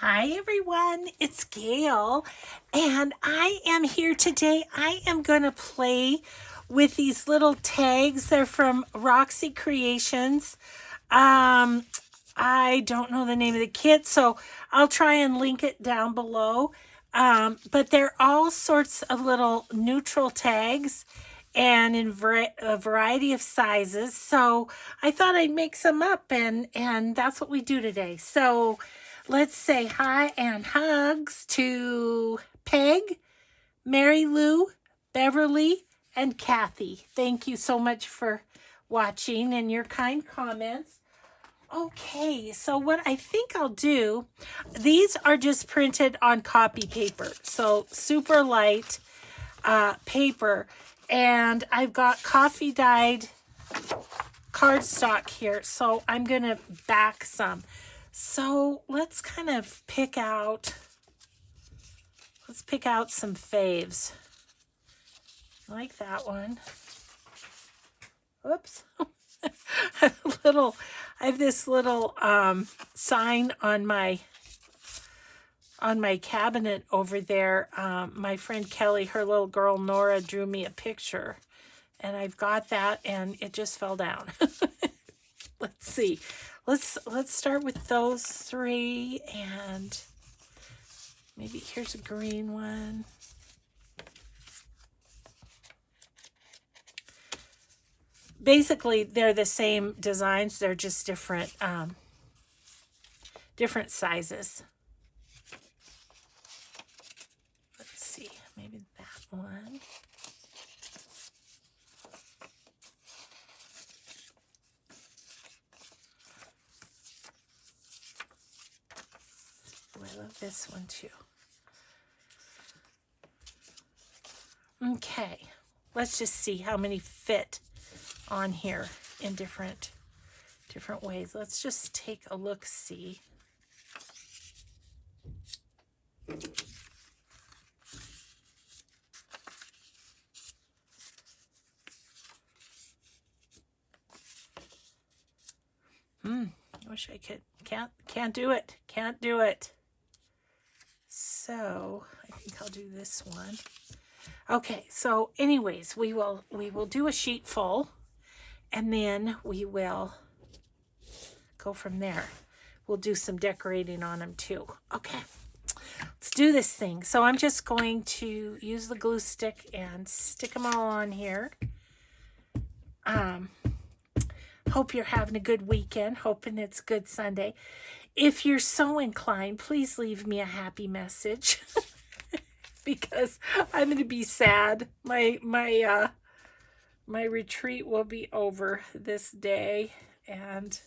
Hi everyone, it's Gail, and I am here today. I am going to play with these little tags. They're from Roxy Creations. I don't know the name of the kit, so I'll try and link it down below. But they're all sorts of little neutral tags and in a variety of sizes. So I thought I'd make some up, and that's what we do today. So let's say hi and hugs to Peg, Mary Lou, Beverly, and Kathy. Thank you so much for watching and your kind comments. Okay, so what I think I'll do, these are just printed on copy paper, so super light paper, and I've got coffee dyed cardstock here, so I'm gonna back some. So let's kind of pick out some faves. I like that one. Oops. I have this little sign on my cabinet over there. My friend Kelly, her little girl Nora, drew me a picture, and I've got that, and it just fell down. Let's see. Let's start with those three, and maybe here's a green one. Basically, they're the same designs. They're just different different sizes. Let's see, maybe that one. Oh, I love this one too. Okay, let's just see how many fit on here in different ways. Let's just take a look-see. I wish I could. Can't do it. Can't do it. So I think I'll do this one. Okay, so anyways, we will do a sheet full, and then we will go from there. We'll do some decorating on them too. Okay, let's do this thing. So I'm just going to use the glue stick and stick them all on here. Hope you're having a good weekend. Hoping it's a good Sunday. If you're so inclined, please leave me a happy message. Because I'm going to be sad. My retreat will be over this day, and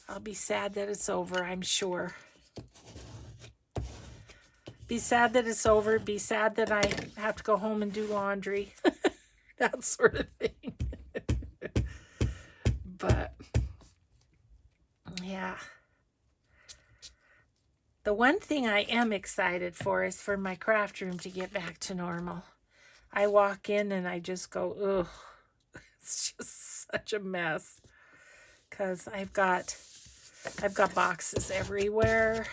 I'll be sad that it's over, I'm sure. Be sad that it's over. Be sad that I have to go home and do laundry. That sort of thing. But yeah. The one thing I am excited for is for my craft room to get back to normal. I walk in and I just go, ugh, it's just such a mess. Because I've got boxes everywhere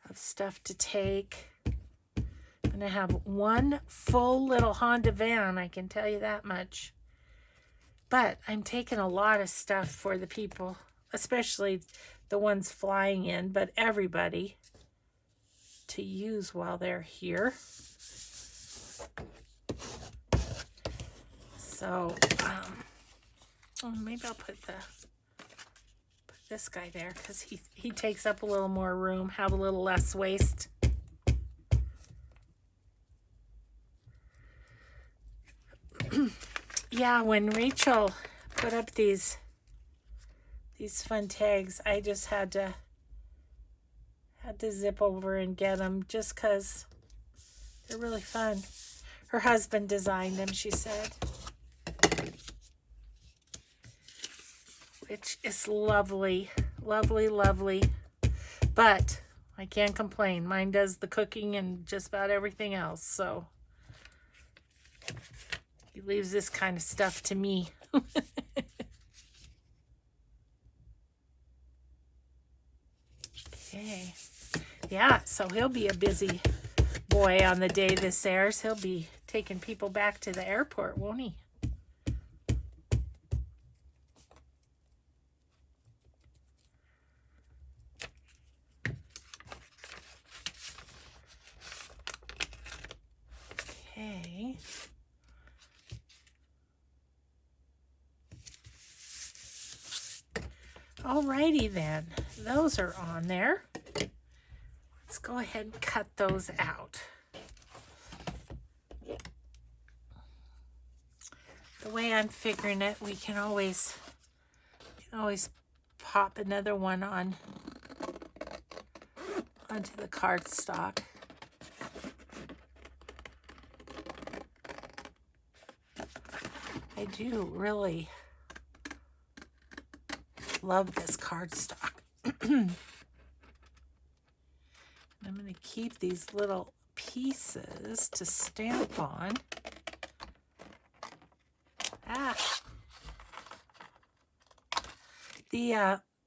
of stuff to take. I'm going to have one full little Honda van, I can tell you that much. But I'm taking a lot of stuff for the people, especially the ones flying in, but everybody to use while they're here. So, maybe I'll put this guy there because he takes up a little more room, have a little less waste. Yeah, when Rachel put up these fun tags, I just had to zip over and get them just because they're really fun. Her husband designed them, she said, which is lovely, lovely, lovely. But I can't complain. Mine does the cooking and just about everything else, so he leaves this kind of stuff to me. Okay. Yeah, so he'll be a busy boy on the day this airs. He'll be taking people back to the airport, won't he? Okay. Alrighty then. Those are on there. Let's go ahead and cut those out. The way I'm figuring it, we can always pop another one on onto the cardstock. I do really love this cardstock. I'm going to keep these little pieces to stamp on.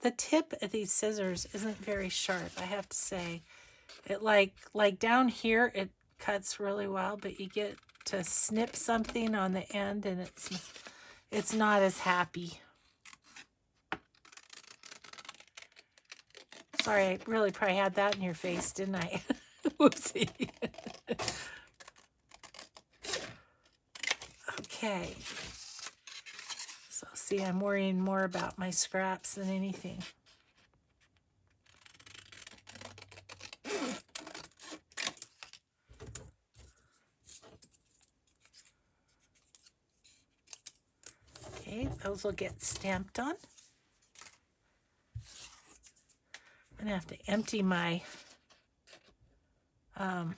The tip of these scissors isn't very sharp, I have to say. It like down here it cuts really well, but you get to snip something on the end and it's not as happy. Sorry, I really probably had that in your face, didn't I? Whoopsie. Okay. So see, I'm worrying more about my scraps than anything. Okay, those will get stamped on. I'm gonna have to empty my my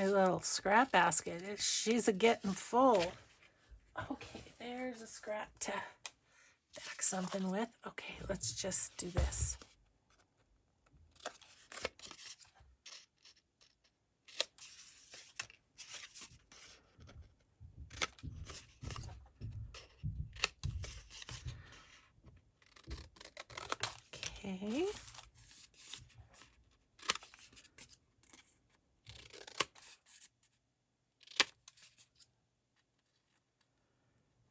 little scrap basket. She's a getting full. Okay, there's a scrap to back something with. Okay, let's just do this. Okay.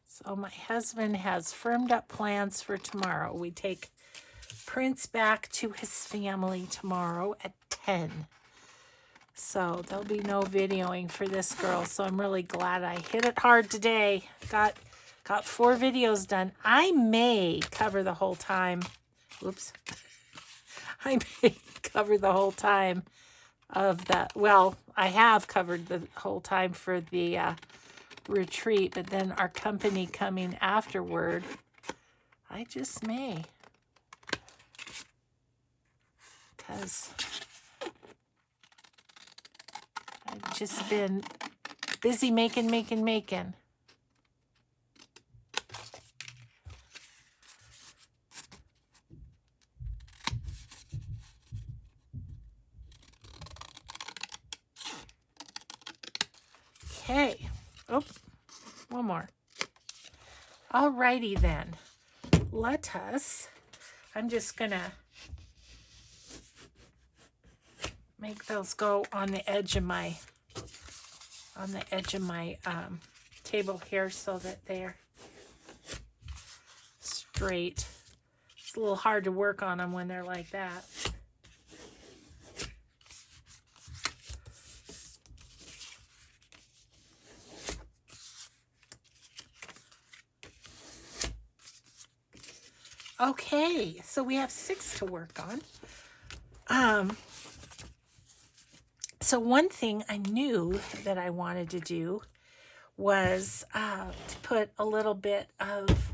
So my husband has firmed up plans for tomorrow. We take Prince back to his family tomorrow at 10. So there'll be no videoing for this girl. So I'm really glad I hit it hard today. Got 4 videos done. I may cover the whole time. Oops. I may cover the whole time of that. Well, I have covered the whole time for the retreat, but then our company coming afterward, I just may. Because I've just been busy making. Okay. Oh, one more. Alrighty then. Let us, I'm just gonna make those go on the edge of my table here so that they're straight. It's a little hard to work on them when they're like that. Okay, so we have 6 to work on. So one thing I knew that I wanted to do was to put a little bit of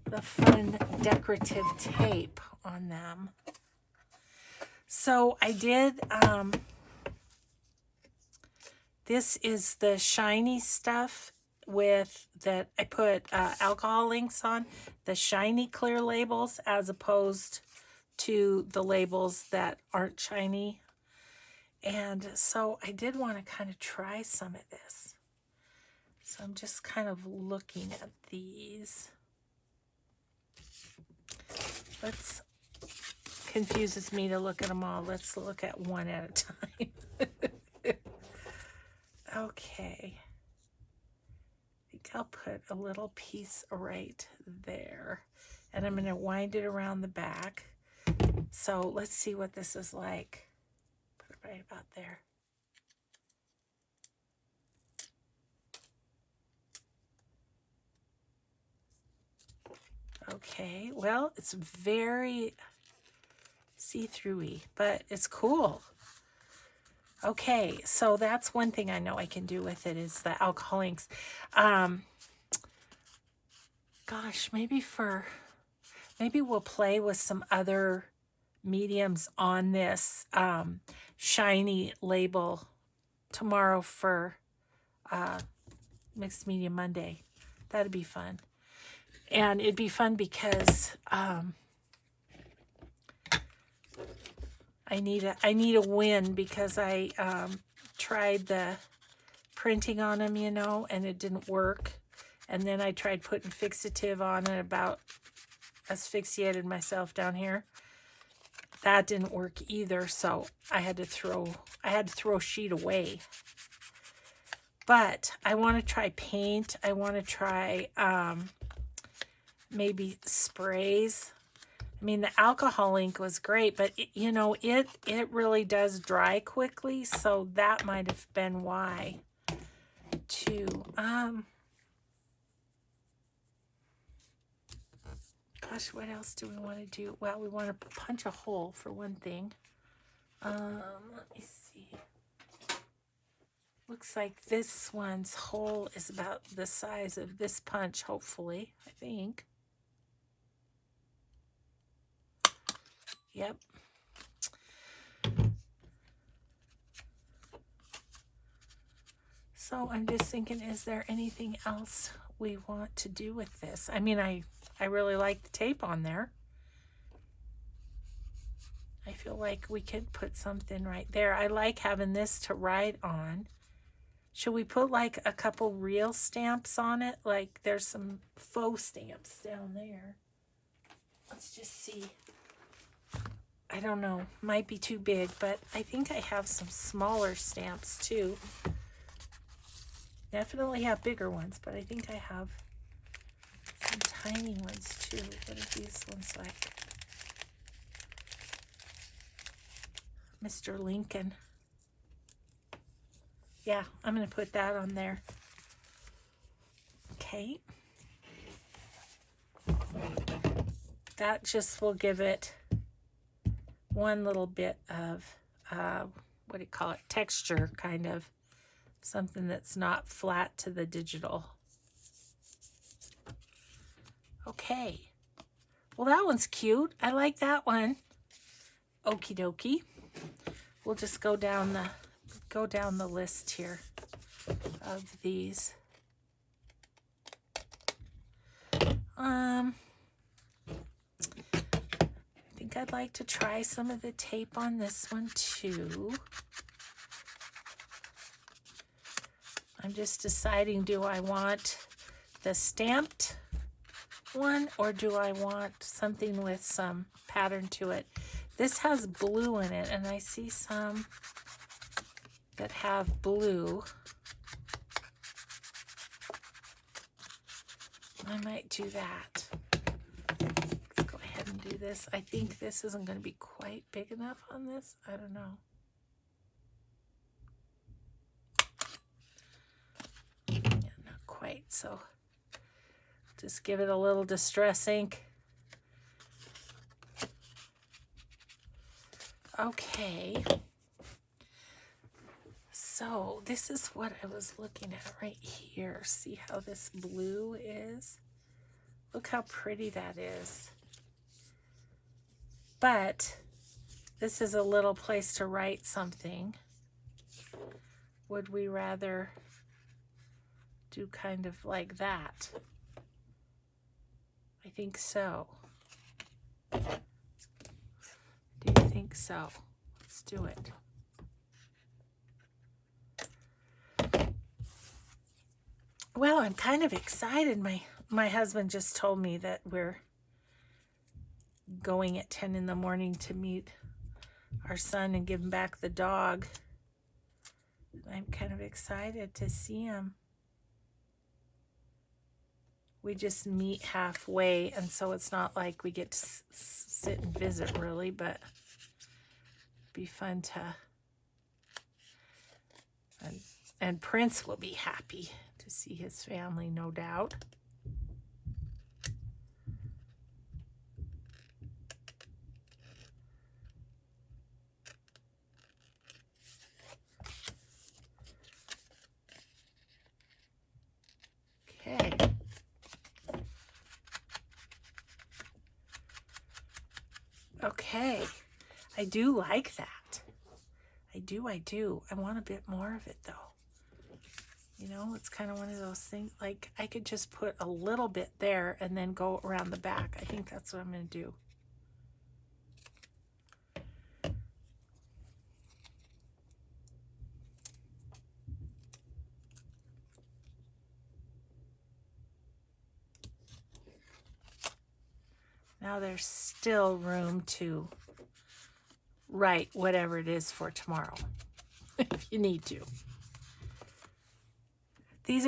the fun decorative tape on them. So I did, this is the shiny stuff with that I put alcohol inks on, the shiny clear labels as opposed to the labels that aren't shiny. And so I did want to kind of try some of this. So I'm just kind of looking at these. Let's confuses me to look at them all. Let's look at one at a time. Okay. I think I'll put a little piece right there. And I'm going to wind it around the back. So let's see what this is like. Put it right about there. Okay, well, it's very see-through-y, but it's cool. Okay, so that's one thing I know I can do with it is the alcohol inks. Gosh, maybe we'll play with some other mediums on this shiny label tomorrow for Mixed Media Monday. That'd be fun. And it'd be fun because I need a win because I tried the printing on them, you know, and it didn't work. And then I tried putting fixative on it, about asphyxiated myself down here. That didn't work either, so I had to throw a sheet away. But I want to try paint. I want to try maybe sprays. I mean, the alcohol ink was great, but it, you know, it really does dry quickly, so that might have been why too. Gosh, what else do we want to do? Well, we want to punch a hole for one thing. Let me see. Looks like this one's hole is about the size of this punch, hopefully, I think. Yep. So I'm just thinking, is there anything else we want to do with this? I mean, I really like the tape on there. I feel like we could put something right there. I like having this to write on. Should we put like a couple real stamps on it? Like there's some faux stamps down there. Let's just see. I don't know. Might be too big, but I think I have some smaller stamps too. Definitely have bigger ones, but I think I have some tiny ones too. What are these ones like? Mr. Lincoln. Yeah, I'm going to put that on there. Okay. That just will give it one little bit of, what do you call it, texture, kind of. Something that's not flat to the digital. Okay. Well, that one's cute. I like that one. Okie dokie. We'll just go down the list here of these. I think I'd like to try some of the tape on this one too. I'm just deciding, do I want the stamped one or do I want something with some pattern to it? This has blue in it, and I see some that have blue. I might do that. Let's go ahead and do this. I think this isn't going to be quite big enough on this. I don't know. Yeah, not quite. So just give it a little distress ink. Okay. So this is what I was looking at right here. See how this blue is? Look how pretty that is. But this is a little place to write something. Would we rather do kind of like that? I think so. Do you think so? Let's do it. Well, I'm kind of excited. My husband just told me that we're going at 10 in the morning to meet our son and give him back the dog. I'm kind of excited to see him. We just meet halfway, and so it's not like we get to sit and visit really, but it'd be fun to, and Prince will be happy to see his family, no doubt. Okay. Okay. I do like that. I do. I want a bit more of it though. You know, it's kind of one of those things, like I could just put a little bit there and then go around the back. I think that's what I'm going to do. Now there's still room to write whatever it is for tomorrow, if you need to. These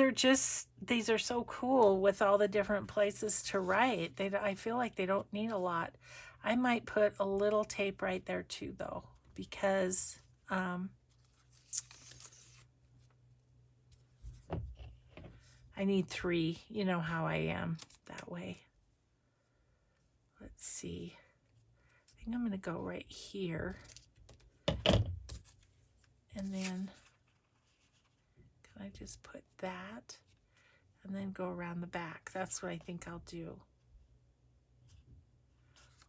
are so cool with all the different places to write. I feel like they don't need a lot. I might put a little tape right there too, though, because I need 3. You know how I am that way. Let's see. I think I'm going to go right here. And then can I just put that and then go around the back? That's what I think I'll do.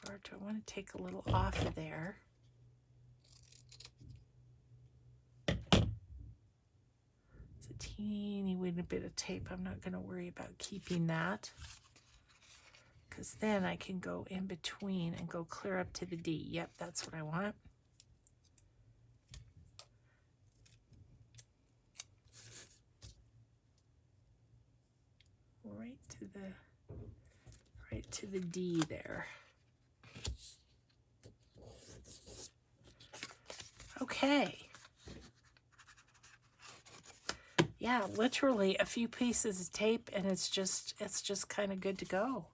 Or do I want to take a little off of there? It's a teeny weeny bit of tape. I'm not going to worry about keeping that, because then I can go in between and go clear up to the D. Yep, that's what I want. Right to the D there. Okay. Yeah, literally a few pieces of tape and it's just kind of good to go.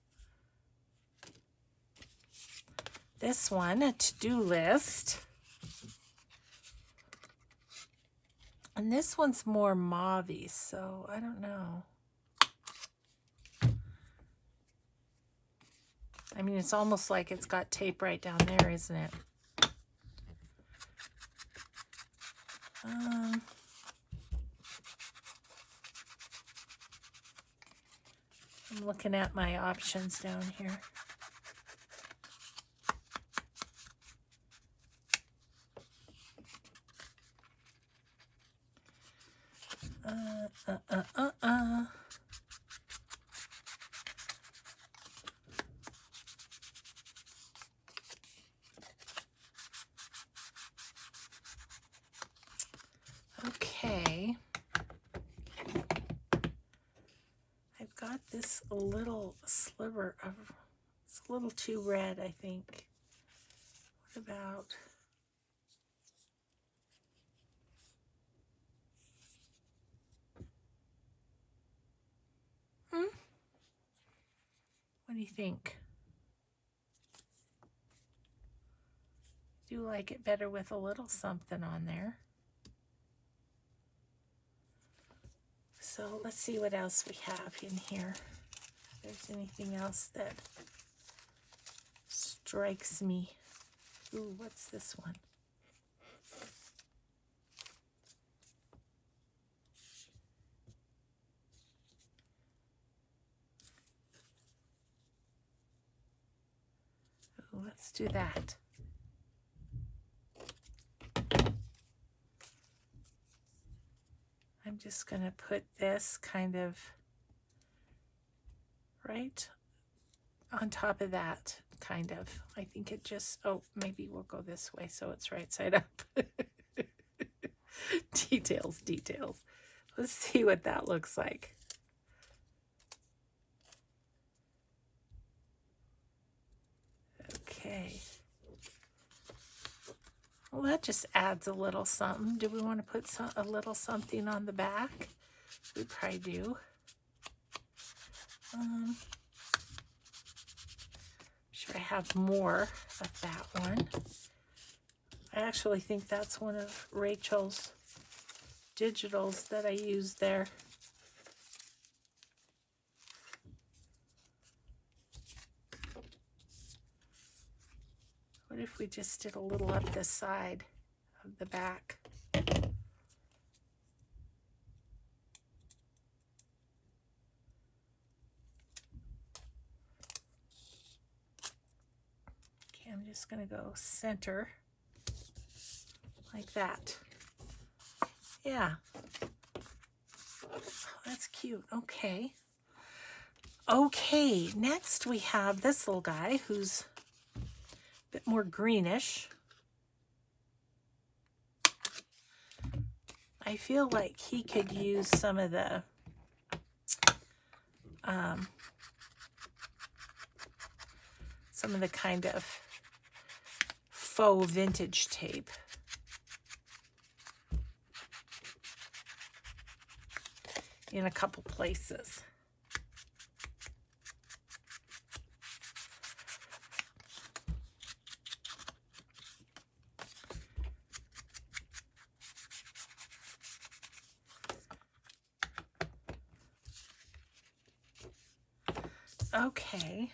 This one, a to-do list. And this one's more mauve-y, so I don't know. I mean, it's almost like it's got tape right down there, isn't it? I'm looking at my options down here. Okay. I've got this little sliver of, it's a little too red, I think. What about, what do you think? Do you like it better with a little something on there? So let's see what else we have in here. If there's anything else that strikes me. Ooh, what's this one? Ooh, let's do that. I'm just going to put this kind of right on top of that, kind of. I think it just, oh, maybe we'll go this way so it's right side up. Details. Let's see what that looks like. Well, that just adds a little something. Do we want to put a little something on the back? We probably do. Sure, I have more of that one. I actually think that's one of Rachel's digitals that I used there. What if we just did a little up the side of the back? Okay, I'm just going to go center like that. Yeah. Oh, that's cute. Okay. Okay, next we have this little guy who's a bit more greenish. I feel like he could use some of the kind of faux vintage tape. In a couple places. Okay,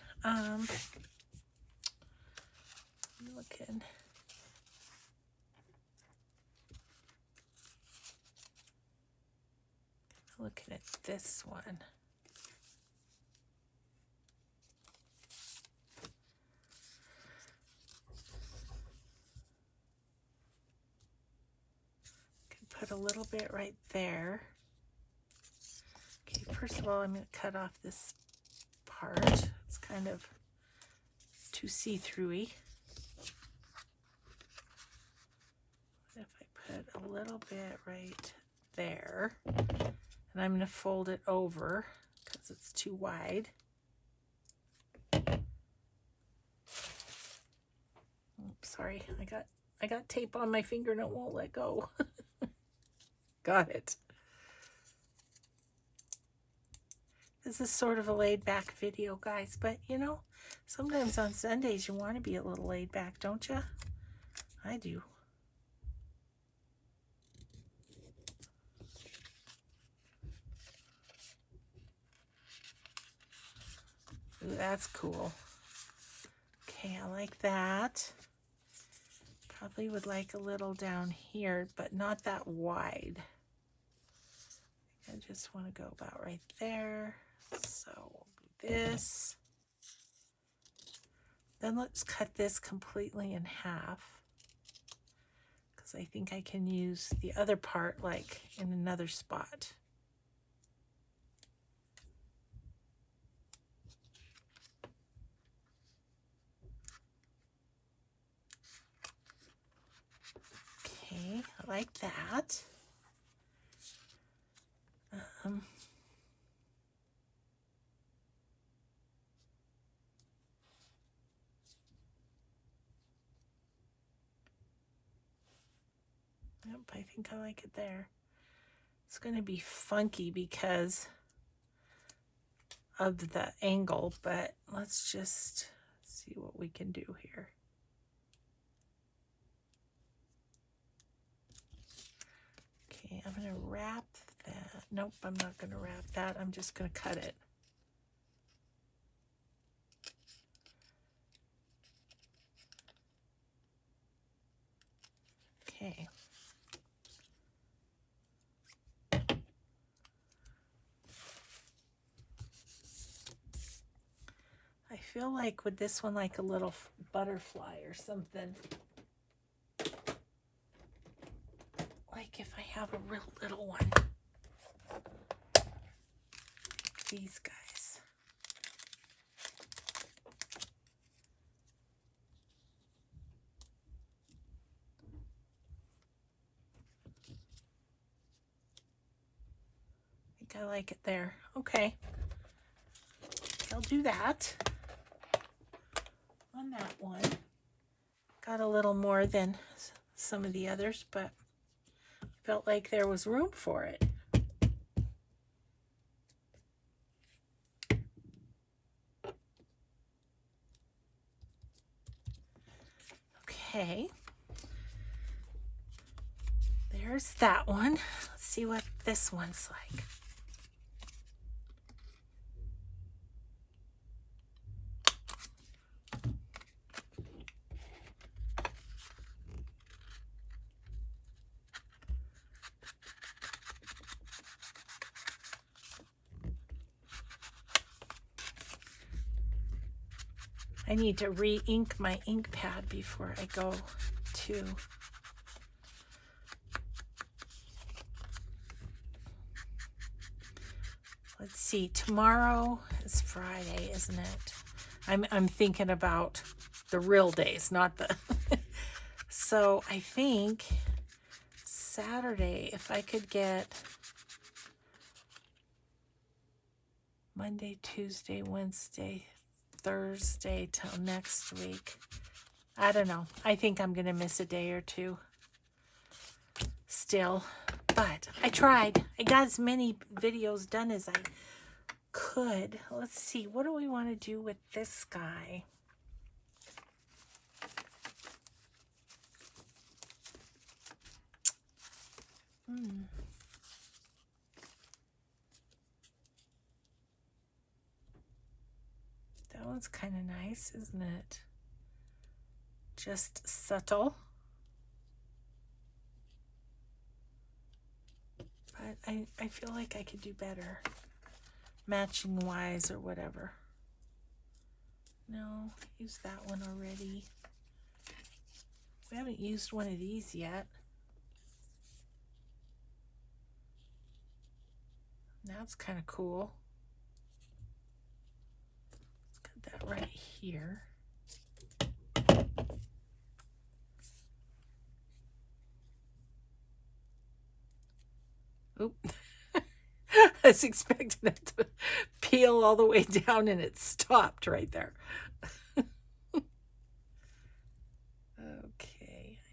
looking at this one. Can put a little bit right there. Okay, first of all, I'm going to cut off this part. It's kind of too see-through-y. What if I put a little bit right there? And I'm going to fold it over because it's too wide. Oops, sorry, I got tape on my finger and it won't let go. Got it. This is sort of a laid back video, guys, but you know, sometimes on Sundays you want to be a little laid back, don't you? I do. Ooh, that's cool. Okay, I like that. Probably would like a little down here, but not that wide. I just want to go about right there. So we'll do this. Then let's cut this completely in half, because I think I can use the other part like in another spot. Okay, I like that. Yep, I think I like it there. It's going to be funky because of the angle, but let's just see what we can do here. Okay, I'm going to wrap that. Nope, I'm not going to wrap that. I'm just going to cut it. Okay. I feel like with this one, like a little butterfly or something. Like if I have a real little one. These guys. I think I like it there. Okay. I'll do that on that one. Got a little more than some of the others, but felt like there was room for it. Okay. There's that one. Let's see what this one's like. I need to re-ink my ink pad before I go to let's see, tomorrow is Friday, isn't it? I'm thinking about the real days, not the so I think Saturday, if I could get Monday, Tuesday, Wednesday, Thursday till next week. I don't know. I think I'm gonna miss a day or two still, but I tried. I got as many videos done as I could. Let's see, what do we want to do with this guy? That one's kind of nice, isn't it? Just subtle. But I feel like I could do better. Matching wise or whatever. No, used that one already. We haven't used one of these yet. That's kind of cool. Let's get that right here. Oop. I was expecting it to peel all the way down and it stopped right there. Okay,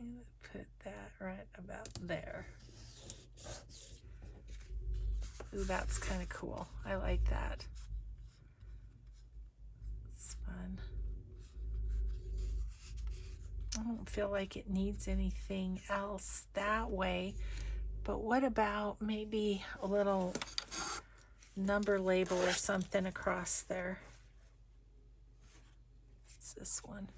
I'm going to put that right about there. Ooh, that's kind of cool. I like that. It's fun. I don't feel like it needs anything else that way. But what about maybe a little number label or something across there? It's this one.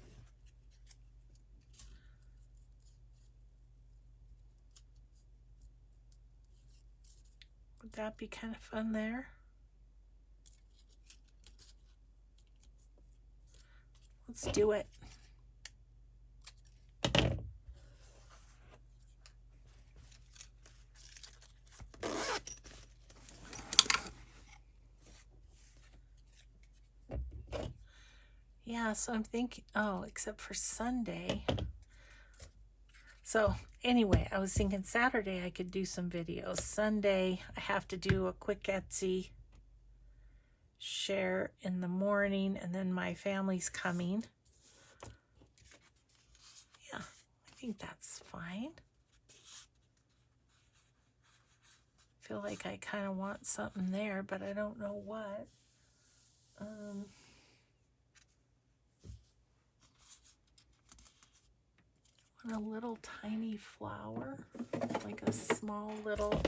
Would that be kind of fun there? Let's do it. Yeah, so I'm thinking, oh, except for Sunday. So anyway, I was thinking Saturday I could do some videos. Sunday, I have to do a quick Etsy share in the morning, and then my family's coming. Yeah, I think that's fine. Feel like I kind of want something there, but I don't know what. Want a little tiny flower, like a small little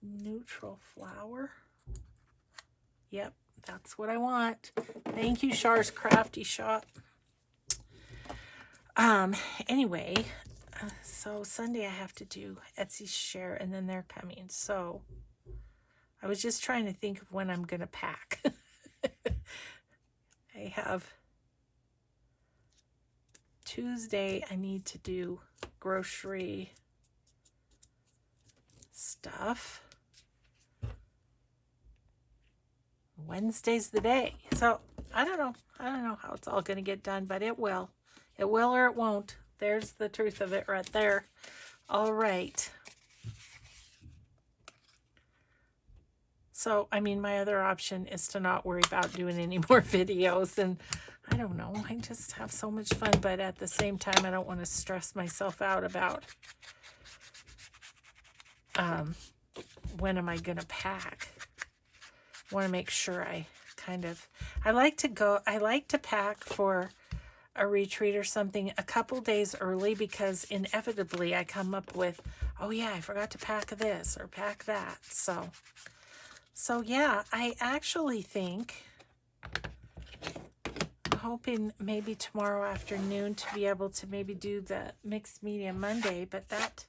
neutral flower. Yep, that's what I want. Thank you, Char's Crafty Shop. Anyway, so Sunday I have to do Etsy share, and then they're coming. So I was just trying to think of when I'm gonna pack. I have Tuesday, I need to do grocery stuff. Wednesday's the day. So I don't know how it's all going to get done, but it will. It will or it won't. There's the truth of it right there. All right. So, I mean, my other option is to not worry about doing any more videos, and I don't know. I just have so much fun, but at the same time, I don't want to stress myself out about when am I going to pack. I want to make sure I like to pack for a retreat or something a couple days early, because inevitably I come up with, oh yeah, I forgot to pack this or pack that. So yeah, I actually think, I'm hoping maybe tomorrow afternoon to be able to maybe do the mixed media Monday, but that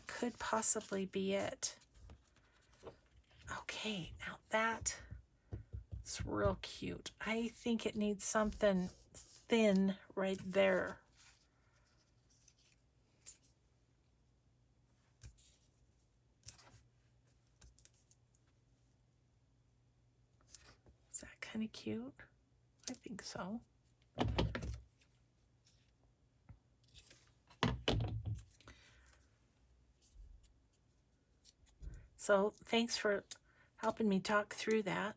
could possibly be it. Okay, now that's real cute. I think it needs something thin right there. Is that kind of cute? I think so. So thanks for helping me talk through that.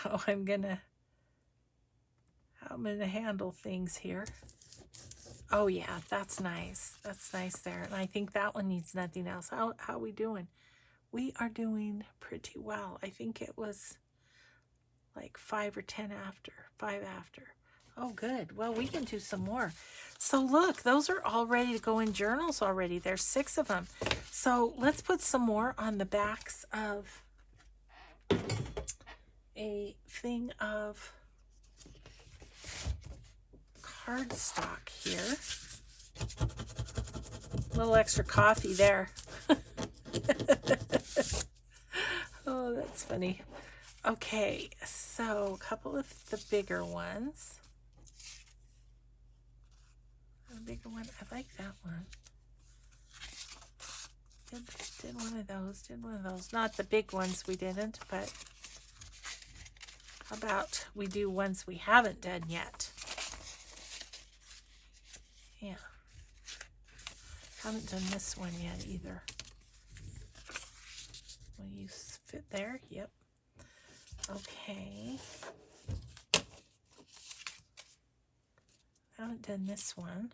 how I'm gonna handle things here. Oh yeah, that's nice. That's nice there. And I think that one needs nothing else. How are we doing? We are doing pretty well. I think it was like 5 or 10 after. 5 after. Oh, good. Well, we can do some more. So look, those are all ready to go in journals already. There's 6 of them. So let's put some more on the backs of a thing of cardstock here. A little extra coffee there. Oh, that's funny. Okay, so a couple of the bigger ones. The bigger one, I like that one. Did one of those. Not the big ones we didn't, but how about we do ones we haven't done yet? Yeah. Haven't done this one yet either. Will you fit there? Yep. Okay. Haven't done this one.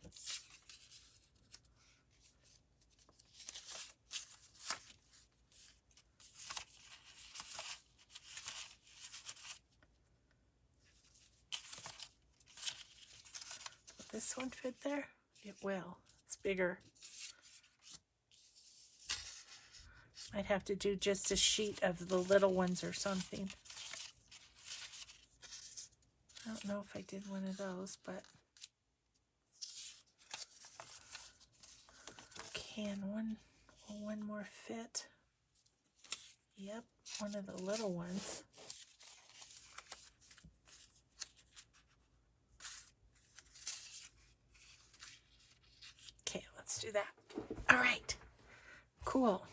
Will this one fit there? It will. It's bigger. I'd have to do just a sheet of the little ones or something. I don't know if I did one of those, but can one more fit? Yep, one of the little ones. Okay, let's do that. All right, cool.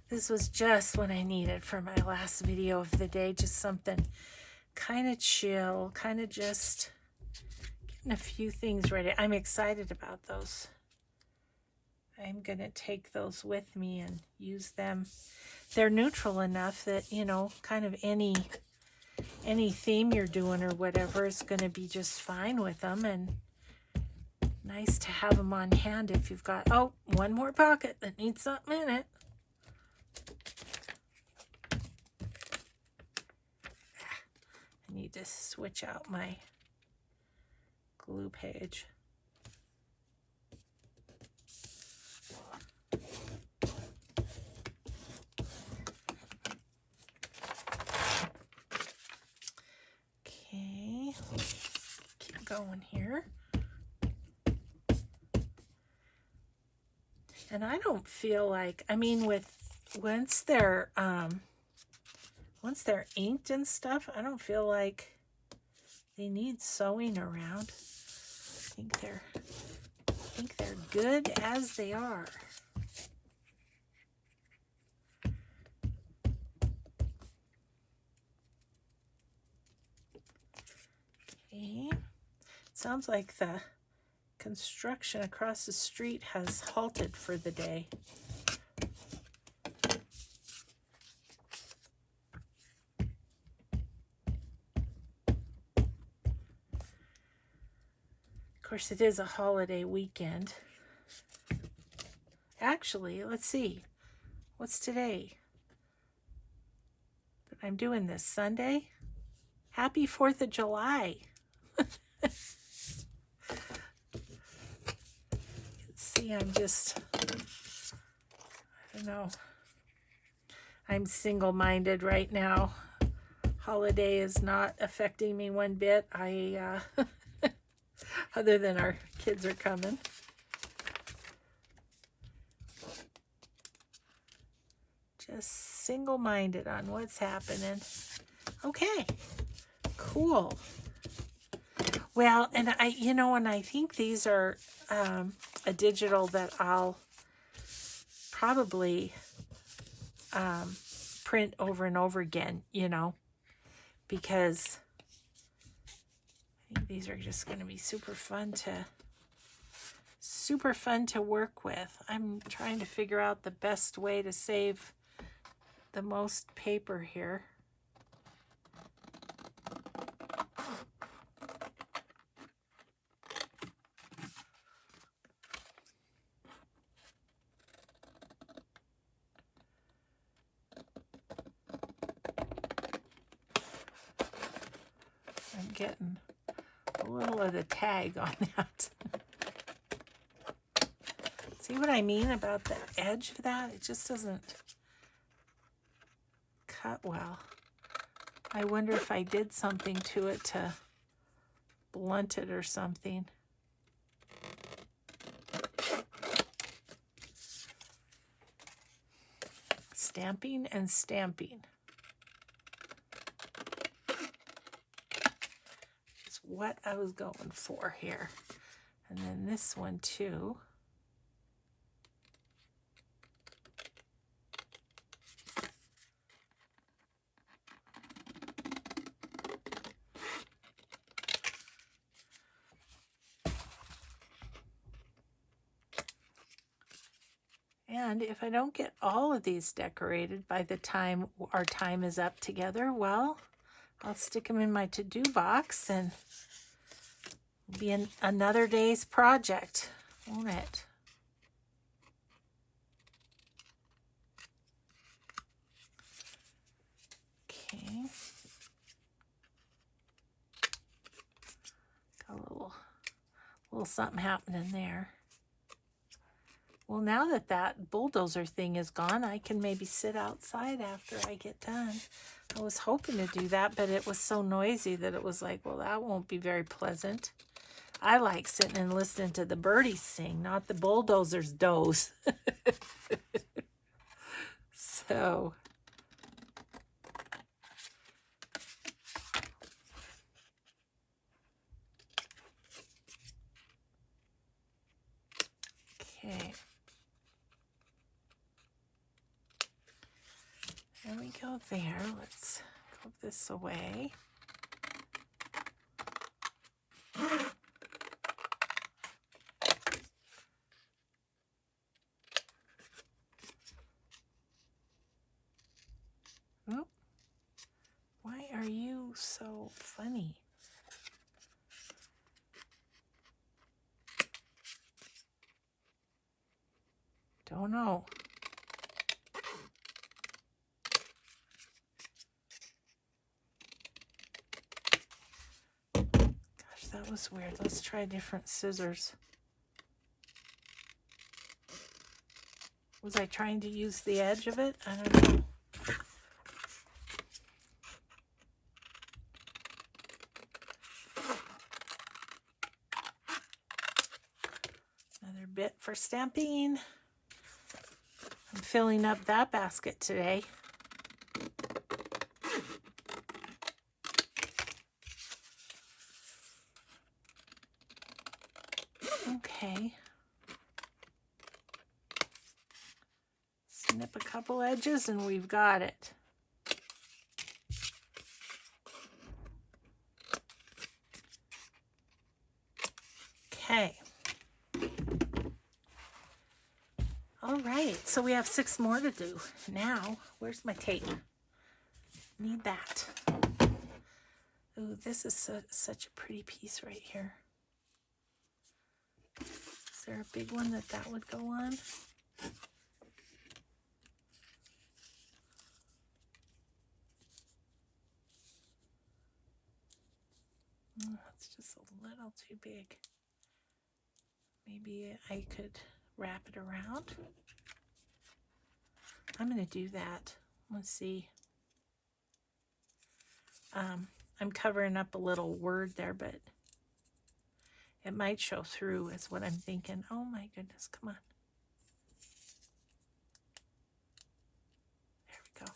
This was just what I needed for my last video of the day. Just something kind of chill, kind of just getting a few things ready. I'm excited about those. I'm going to take those with me and use them. They're neutral enough that, you know, kind of any theme you're doing or whatever is going to be just fine with them. And nice to have them on hand if you've got, oh, one more pocket that needs something in it. I need to switch out my glue page. Okay, keep going here. And I don't feel like, I mean, once they're inked and stuff, I don't feel like they need sewing around. I think they're good as they are. Okay. Sounds like the construction across the street has halted for the day. Of course, it is a holiday weekend. Actually, let's see. What's today? But I'm doing this Sunday. Happy 4th of July. See, I don't know. I'm single-minded right now. Holiday is not affecting me one bit. Other than our kids are coming. Just single-minded on what's happening. Okay, cool. Well, and I think these are a digital that I'll probably print over and over again, because I think these are just going to be super fun to work with. I'm trying to figure out the best way to save the most paper here. I'm getting a little of the tag on that. See what I mean about the edge of that? It just doesn't cut well. I wonder if I did something to it to blunt it or something. Stamping and stamping. Is what I was going for here. And then this one too. And if I don't get all of these decorated by the time our time is up together, well, I'll stick them in my to-do box and it'll be another day's project, won't it? Okay. Got a little something happening there. Well, now that bulldozer thing is gone, I can maybe sit outside after I get done. I was hoping to do that, but it was so noisy that it was like, well, that won't be very pleasant. I like sitting and listening to the birdies sing, not the bulldozers doze. So, okay. There we go there. Let's clip this away. Oh, why are you so funny? Don't know. Gosh, that was weird. Let's try different scissors. Was I trying to use the edge of it? I don't know. Another bit for stamping. I'm filling up that basket today. Okay. Snip a couple edges and we've got it. Okay. All right, so we have 6 more to do. Now, where's my tape? Need that. Ooh, this is such a pretty piece right here. Is there a big one that would go on? Oh, that's just a little too big. Maybe I could wrap it around. I'm going to do that. Let's see. I'm covering up a little word there, but it might show through is what I'm thinking. Oh my goodness, come on. There we go.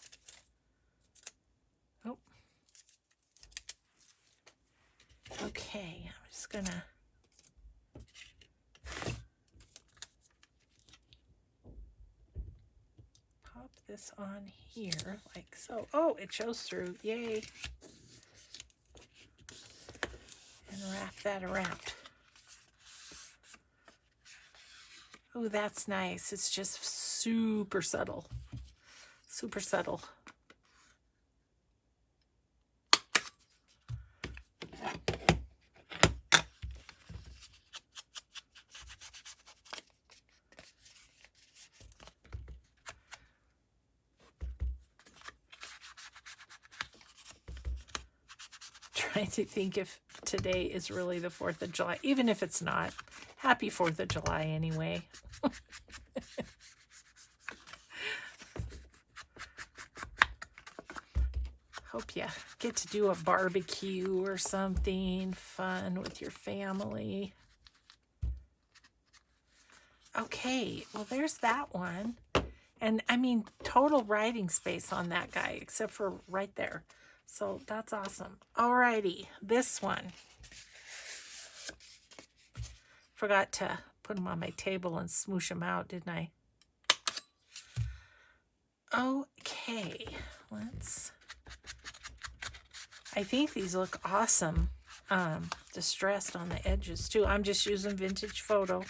Oh. Okay, I'm just gonna pop this on here like so. Oh, it shows through. Yay. And wrap that around. Oh, that's nice. It's just super subtle. Super subtle. Trying to think if today is really the 4th of July, even if it's not. Happy 4th of July anyway. Hope you get to do a barbecue or something fun with your family. Okay, well there's that one. And I mean, total writing space on that guy, except for right there. So that's awesome. Alrighty, this one. Forgot to put them on my table and smoosh them out, didn't I? Okay, I think these look awesome. Distressed on the edges too. I'm just using vintage photo.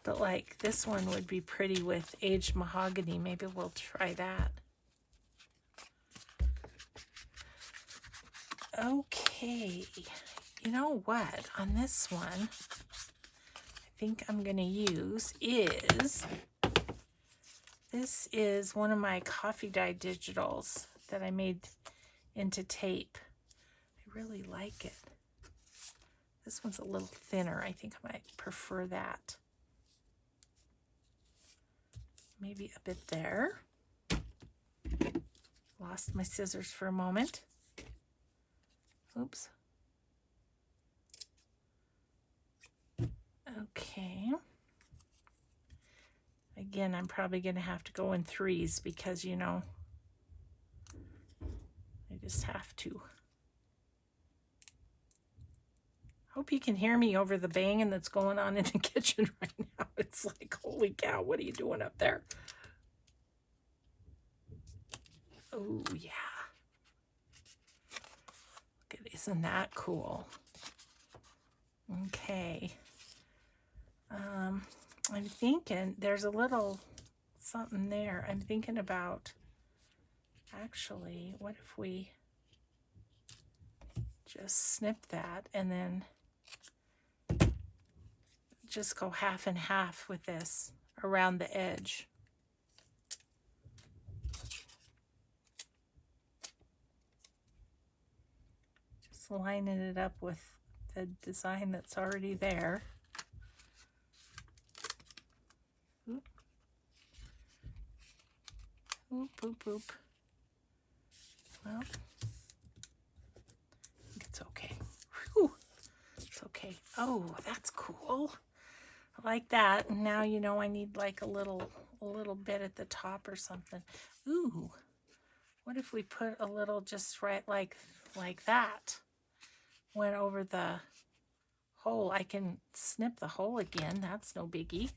But like this one would be pretty with aged mahogany. Maybe we'll try that. Okay, you know what? On this one, I think I'm going to use this is one of my coffee dye digitals that I made into tape. I really like it. This one's a little thinner. I think I might prefer that. Maybe a bit there. Lost my scissors for a moment. Oops. Okay. Again, I'm probably going to have to go in 3s because, you know, I just have to. Hope you can hear me over the banging that's going on in the kitchen right now. It's like, holy cow, what are you doing up there? Oh, yeah. Look at, isn't that cool? Okay. I'm thinking there's a little something there. I'm thinking about, actually, what if we just snip that and then just go half and half with this around the edge. Just lining it up with the design that's already there. Oop. Oop, oop, oop. Well, I think it's okay. Whew. It's okay. Oh, that's cool. I like that. And now, you know, I need like a little bit at the top or something. Ooh, what if we put a little just right like that? Went over the hole. I can snip the hole again. That's no biggie.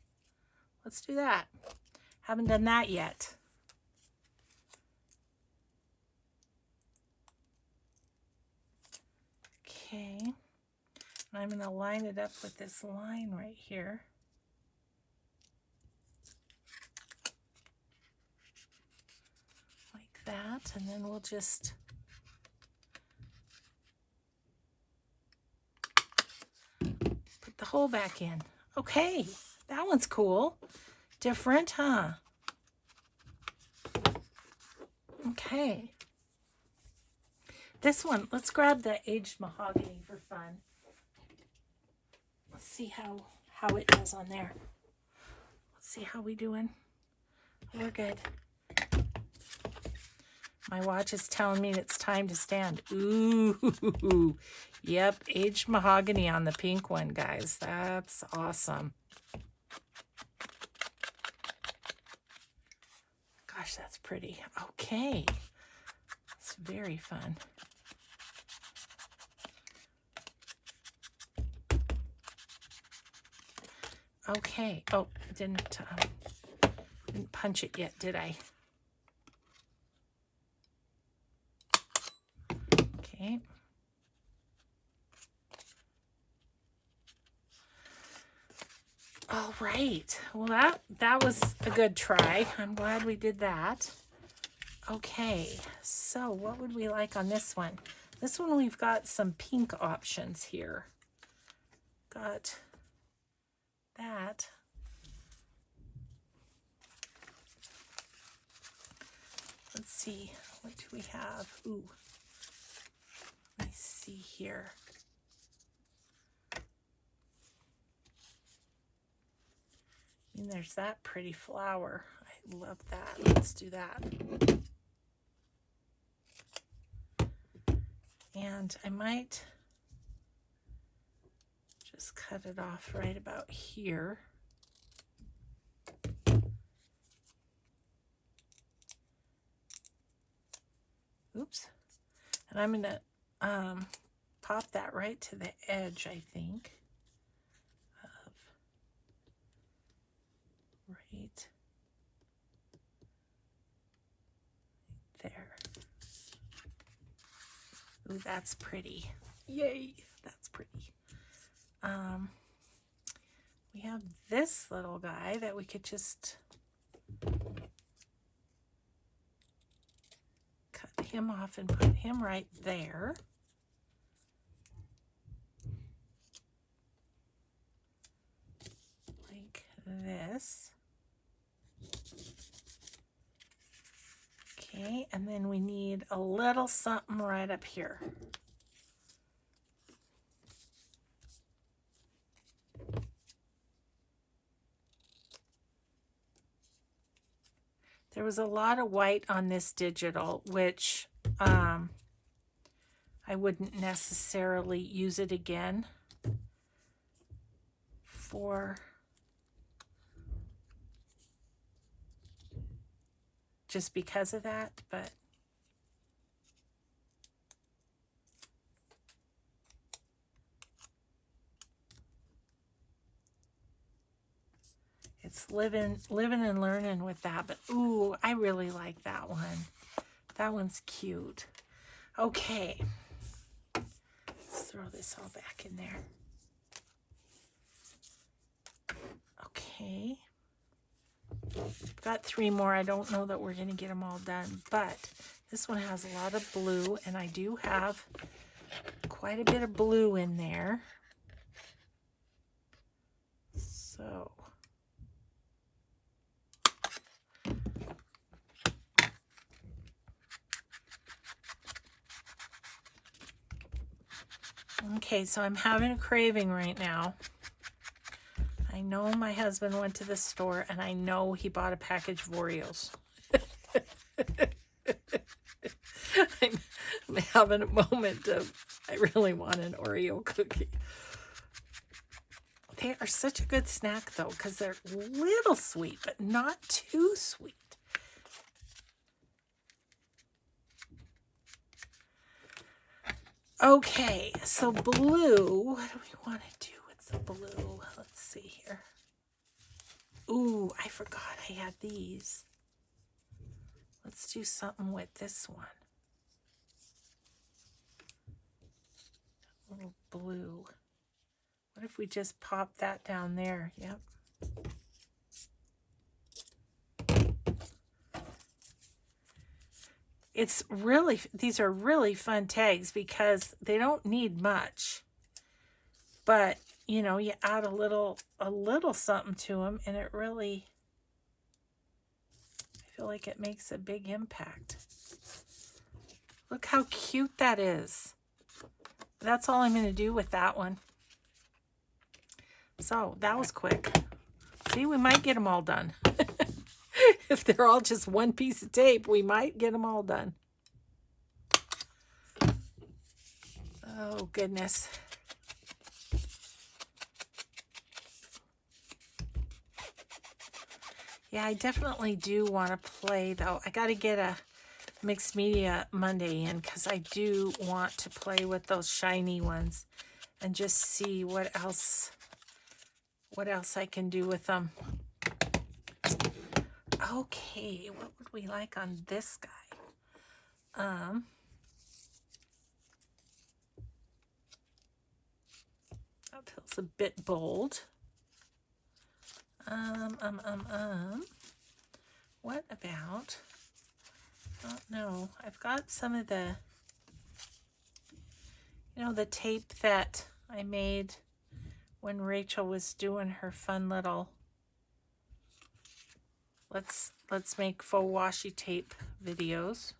Let's do that. Haven't done that yet. Okay. And I'm going to line it up with this line right here. Like that. And then we'll just hole back in. Okay, that one's cool. Different, huh? Okay. This one, let's grab the aged mahogany for fun. Let's see how it does on there. Let's see how we doing. We're good. My watch is telling me it's time to stand. Ooh, yep, aged mahogany on the pink one, guys. That's awesome. Gosh, that's pretty. Okay, it's very fun. Okay. Oh, didn't punch it yet, did I? Okay. All right. Well, that was a good try. I'm glad we did that. Okay. So what would we like on this one? This one we've got some pink options here. Got that. Let's see. What do we have? Ooh. Let me see here. And there's that pretty flower. I love that. Let's do that. And I might just cut it off right about here. Oops. And I'm going to pop that right to the edge, I think. Right there. Ooh, that's pretty. Yay, that's pretty. We have this little guy that we could just cut him off and put him right there. Like this. Okay, and then we need a little something right up here. There was a lot of white on this digital, which I wouldn't necessarily use it again for just because of that, but it's living and learning with that. But ooh, I really like that one. That one's cute. Okay, let's throw this all back in there. Okay, got 3 more. I don't know that we're going to get them all done, but this one has a lot of blue, and I do have quite a bit of blue in there. So okay, so I'm having a craving right now. I know my husband went to the store, and I know he bought a package of Oreos. I'm having a moment of, I really want an Oreo cookie. They are such a good snack, though, because they're a little sweet, but not too sweet. Okay, so blue, what do we want to do with the blue? Let's see here. Ooh, I forgot I had these. Let's do something with this one. A little blue. What if we just pop that down there? Yep. It's really, these are really fun tags because they don't need much. But you know, you add a little something to them, and it really, I feel like it makes a big impact. Look how cute that is. That's all I'm going to do with that one. So that was quick. See, we might get them all done. If they're all just one piece of tape, we might get them all done. Oh, goodness. Yeah, I definitely do want to play, though. I got to get a Mixed Media Monday in because I do want to play with those shiny ones and just see what else I can do with them. Okay, what would we like on this guy? That feels a bit bold. What about, oh no, I've got some of the, you know, the tape that I made when Rachel was doing her fun little, let's make faux washi tape videos.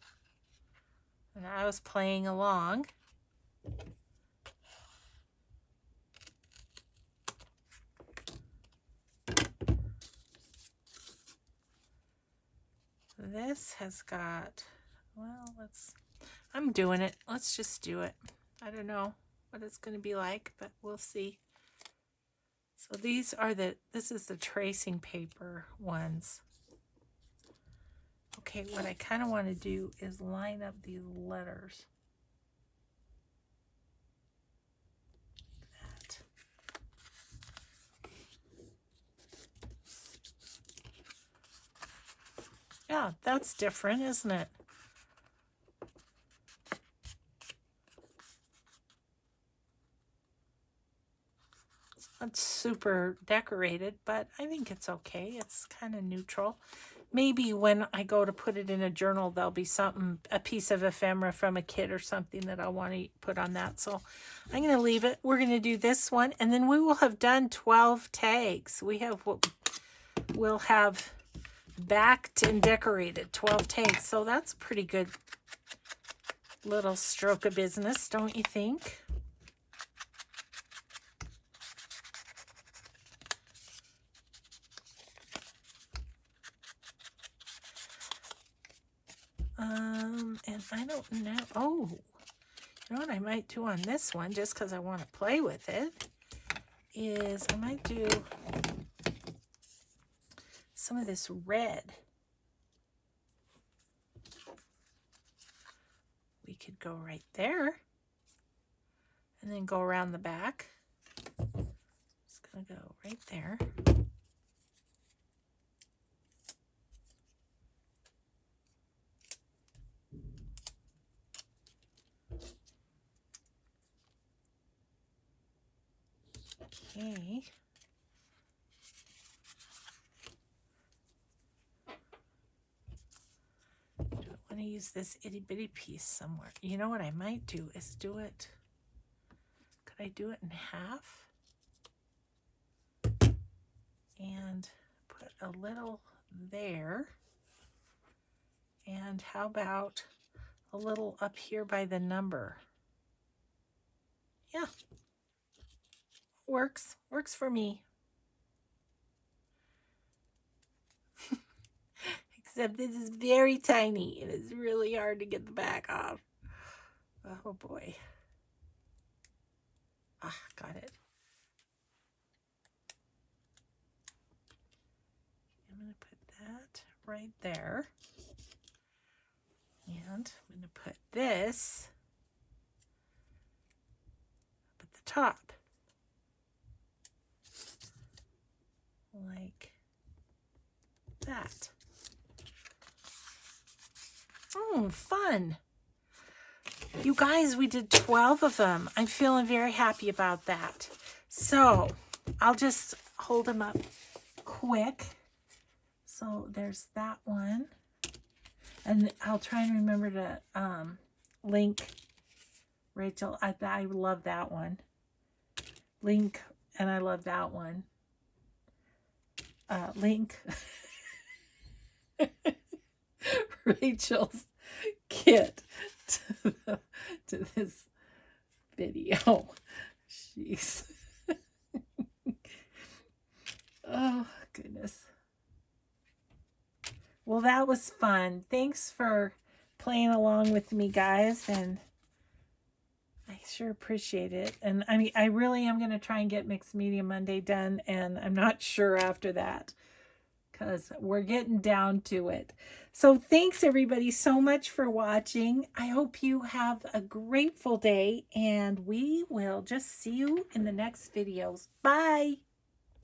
And I was playing along. This has got, well, I'm doing it. Let's just do it. I don't know what it's going to be like, but we'll see. So these are this is the tracing paper ones. Okay, what I kind of want to do is line up these letters. Like that. Yeah, that's different, isn't it? It's not super decorated, but I think it's okay. It's kind of neutral. Maybe when I go to put it in a journal, there'll be something, a piece of ephemera from a kid or something that I want to put on that. So I'm going to leave it. We're going to do this one, and then we will have done 12 tags. We'll have backed and decorated 12 tags. So that's a pretty good little stroke of business, don't you think? And I don't know. Oh, you know what I might do on this one, just because I want to play with it, is I might do some of this red. We could go right there and then go around the back. It's going to go right there. Okay. Do I want to use this itty bitty piece somewhere? You know what I might do is do it. Could I do it in half? And put a little there. And how about a little up here by the number? Yeah. Works for me. Except this is very tiny and it's really hard to get the back off. Oh boy. Ah, got it. I'm going to put that right there. And I'm going to put this up at the top. Like that. Oh, fun. You guys, we did 12 of them. I'm feeling very happy about that. So I'll just hold them up quick. So there's that one. And I'll try and remember to link Rachel. I love that one. Link And I love that one. Link Rachel's kit to this video. Jeez. Oh, goodness. Well, that was fun. Thanks for playing along with me, guys, and I sure appreciate it. And I mean, I really am going to try and get Mixed Media Monday done, and I'm not sure after that because we're getting down to it. So thanks, everybody, so much for watching. I hope you have a grateful day, and we will just see you in the next videos. Bye.